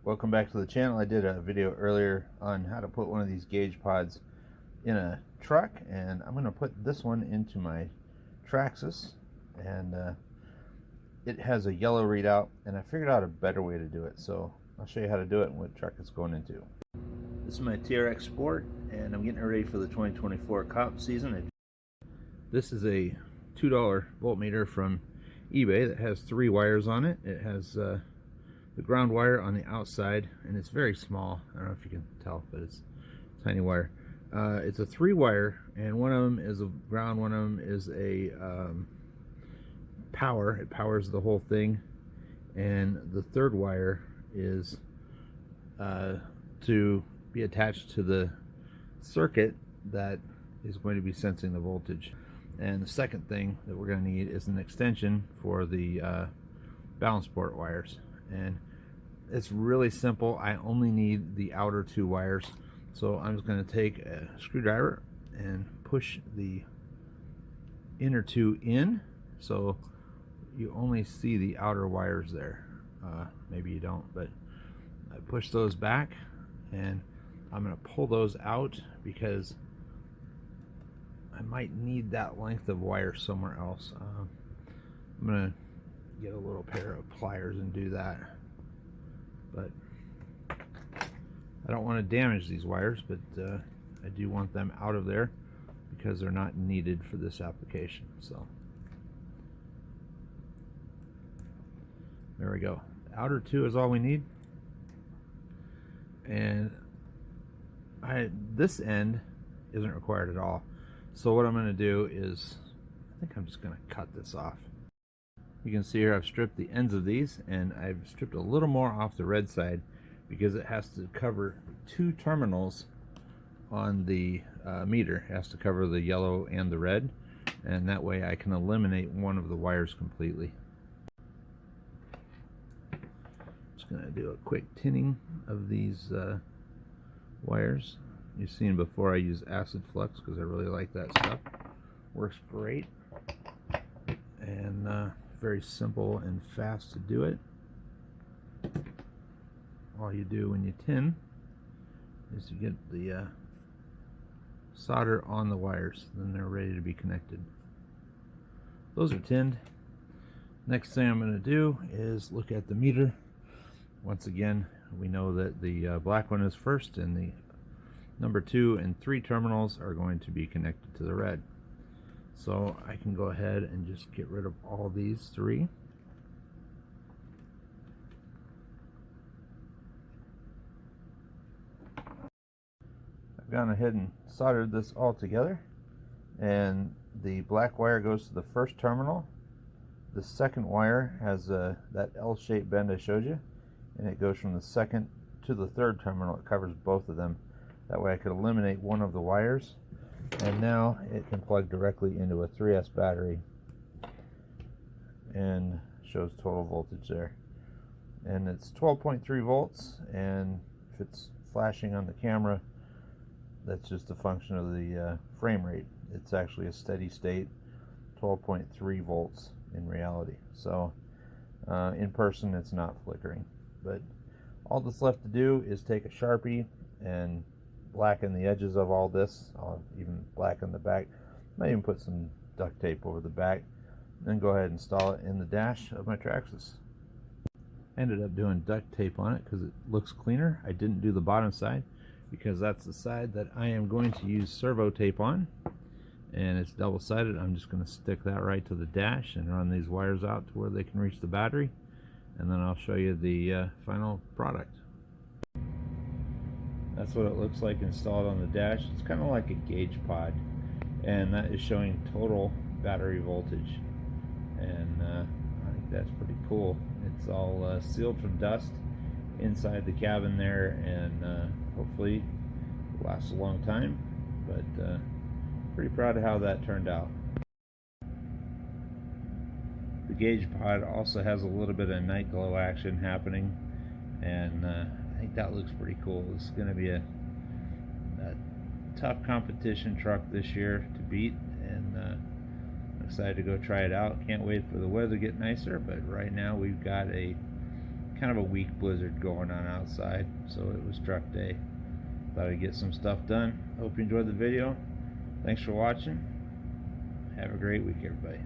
Welcome back to the channel. I did a video earlier on how to put one of these gauge pods in a truck, and I'm going to put this one into my TRX, and it has a yellow readout, and I figured out a better way to do it, so I'll show you how to do it and what truck it's going into. This is my TRX Sport, and I'm getting it ready for the 2024 comp season. This is a $2 voltmeter from eBay that has 3 wires on it. It has the ground wire on the outside, and it's very small. I don't know if you can tell, but it's a tiny wire. It's a 3 wire, and one of them is a ground, one of them is a power. It powers the whole thing, and the third wire is to be attached to the circuit that is going to be sensing the voltage. And the second thing that we're going to need is an extension for the balance port wires. And it's really simple. I only need the outer 2 wires. So I'm just going to take a screwdriver and push the inner 2 in, so you only see the outer wires there. Maybe you don't, but I push those back, and I'm going to pull those out because I might need that length of wire somewhere else. I'm going to get a little pair of pliers and do that, but I don't want to damage these wires, but I do want them out of there because they're not needed for this application. So there we go. The outer 2 is all we need, and this end isn't required at all. So what I'm going to do is, I think I'm just going to cut this off. You can see here I've stripped the ends of these, and I've stripped a little more off the red side because it has to cover 2 terminals on the meter. It has to cover the yellow and the red, and that way I can eliminate one of the wires completely. Just going to do a quick tinning of these wires. You've seen before I use acid flux because I really like that stuff. Works great, and very simple and fast to do it. All you do when you tin is you get the solder on the wires, then they're ready to be connected. Those are tinned. Next thing I'm going to do is look at the meter. Once again, we know that the black one is first, and the number 2 and 3 terminals are going to be connected to the red. So I can go ahead and just get rid of all these 3. I've gone ahead and soldered this all together, and the black wire goes to the first terminal. The second wire has that L-shaped bend I showed you, and it goes from the second to the third terminal. It covers both of them. That way I could eliminate one of the wires, and now it can plug directly into a 3S battery and shows total voltage there. And it's 12.3 volts, and if it's flashing on the camera, that's just a function of the frame rate. It's actually a steady state 12.3 volts in reality. So in person it's not flickering. But all that's left to do is take a Sharpie and blacken the edges of all this. I'll even blacken the back. Might even put some duct tape over the back, then go ahead and install it in the dash of my TRX. I ended up doing duct tape on it because it looks cleaner. I didn't do the bottom side because that's the side that I am going to use servo tape on, and it's double-sided. I'm just going to stick that right to the dash and run these wires out to where they can reach the battery, and then I'll show you the final product. That's what it looks like installed on the dash. It's kind of like a gauge pod, and that is showing total battery voltage, and I think that's pretty cool. It's all sealed from dust inside the cabin there, and hopefully it lasts a long time, but pretty proud of how that turned out. The gauge pod also has a little bit of night glow action happening, and I think that looks pretty cool. It's going to be a tough competition truck this year to beat, and I'm excited to go try it out. Can't wait for the weather to get nicer, but right now we've got a kind of a weak blizzard going on outside, so it was truck day. Thought I'd get some stuff done. Hope you enjoyed the video. Thanks for watching. Have a great week, everybody.